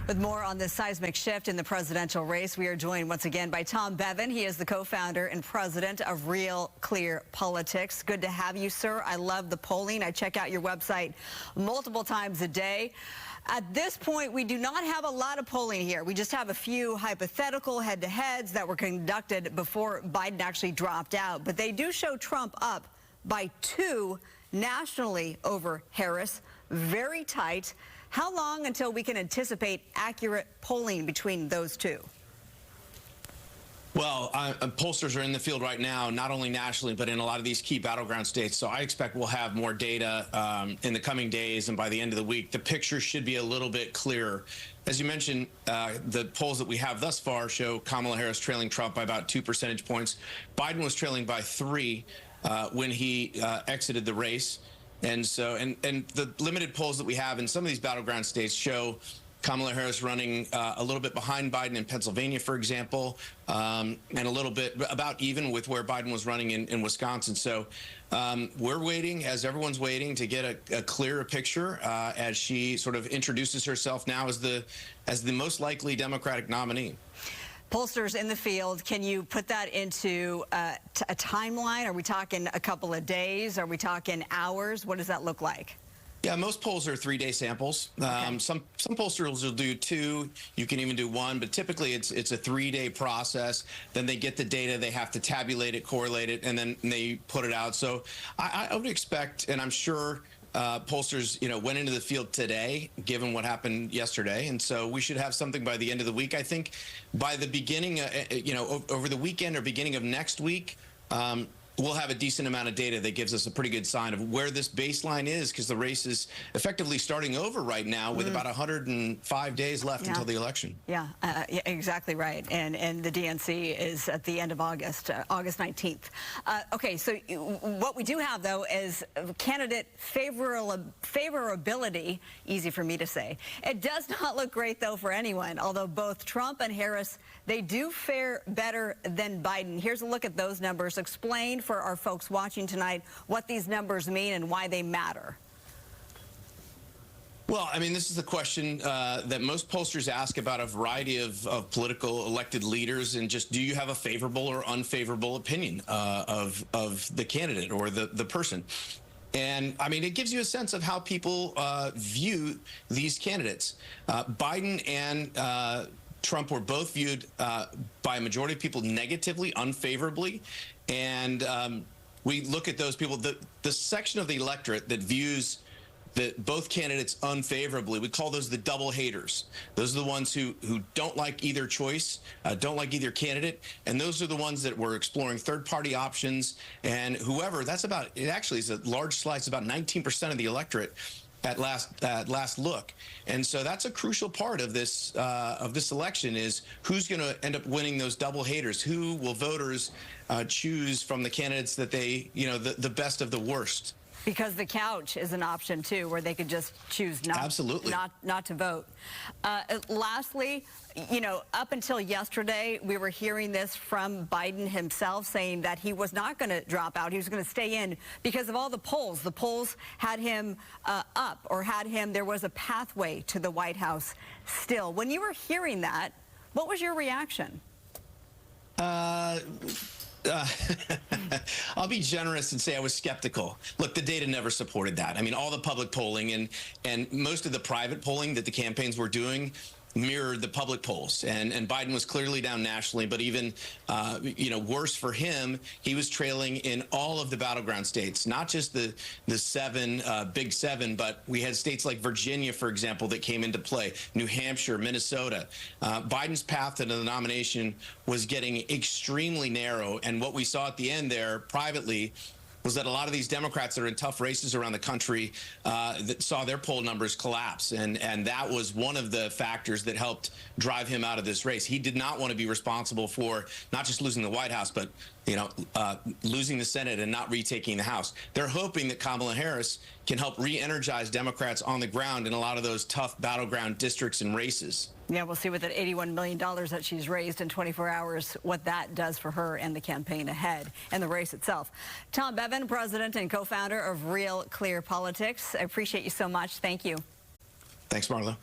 With more on this seismic shift in the presidential race, we are joined once again by Tom Bevan. He is the co-founder and president of Real Clear Politics. Good to have you, sir. I love the polling. I check out your website multiple times a day. At this point, we do not have a lot of polling here. We just have a few hypothetical head-to-heads that were conducted before Biden actually dropped out. But they do show Trump up by 2 nationally over Harris. Very tight. How long until we can anticipate accurate polling between those two? Well, pollsters are in the field right now, not only nationally, but in a lot of these key battleground states. So I expect we'll have more data in the coming days, and by the end of the week, the picture should be a little bit clearer. As you mentioned, the polls that we have thus far show Kamala Harris trailing Trump by about 2 percentage points. Biden was trailing by 3 when he exited the race. And so, and the limited polls that we have in some of these battleground states show Kamala Harris running a little bit behind Biden in Pennsylvania, for example, and a little bit about even with where Biden was running in Wisconsin. So we're waiting, as everyone's waiting, to get a clearer picture as she sort of introduces herself now as the most likely Democratic nominee. Pollsters in the field, can you put that into a timeline? Are we talking a couple of days? Are we talking hours? What does that look like? Yeah, most polls are 3-day samples. Okay. Some pollsters will do 2. You can even do 1, but typically it's a 3-day process. Then they get the data, they have to tabulate it, correlate it, and then they put it out. So I would expect, and I'm sure pollsters, went into the field today, given what happened yesterday, and so we should have something by the end of the week. I think by the beginning, over the weekend or beginning of next week, we'll have a decent amount of data that gives us a pretty good sign of where this baseline is, because the race is effectively starting over right now with about 105 days left until the election. Yeah, exactly right. And the DNC is at the end of August, August 19th. Okay, so what we do have, though, is candidate favorability, easy for me to say. It does not look great, though, for anyone, although both Trump and Harris, they do fare better than Biden. Here's a look at those numbers. Explain for our folks watching tonight what these numbers mean and why they matter. Well, I mean, this is the question that most pollsters ask about a variety of political elected leaders, and just, do you have a favorable or unfavorable opinion of the candidate or the person? And I mean, it gives you a sense of how people view these candidates. Biden and Trump were both viewed by a majority of people negatively, unfavorably. And we look at those people, the section of the electorate that views both candidates unfavorably, we call those the double haters. Those are the ones who don't like either choice, don't like either candidate, and those are the ones that were exploring third-party options. And whoever, that's about, it actually is a large slice, about 19% of the electorate at last look. And so that's a crucial part of this election, is who's going to end up winning those double haters. Who will voters choose from the candidates that they, the best of the worst? Because the couch is an option, too, where they could just choose not to vote. Lastly, up until yesterday, we were hearing this from Biden himself, saying that he was not going to drop out. He was going to stay in because of all the polls. The polls had him up, or there was a pathway to the White House still. When you were hearing that, what was your reaction? I'll be generous and say I was skeptical. Look, the data never supported that. I mean, all the public polling and most of the private polling that the campaigns were doing mirrored the public polls, and Biden was clearly down nationally, but even worse for him, he was trailing in all of the battleground states, not just the big 7, but we had states like Virginia, for example, that came into play, New Hampshire, Minnesota. Biden's path to the nomination was getting extremely narrow, and what we saw at the end there privately was that a lot of these Democrats that are in tough races around the country that saw their poll numbers collapse. And that was one of the factors that helped drive him out of this race. He did not want to be responsible for not just losing the White House, but losing the Senate and not retaking the House. They're hoping that Kamala Harris can help re-energize Democrats on the ground in a lot of those tough battleground districts and races. Yeah, we'll see with that $81 million that she's raised in 24 hours, what that does for her and the campaign ahead and the race itself. Tom Bevan, president and co-founder of Real Clear Politics. I appreciate you so much. Thank you. Thanks, Marla.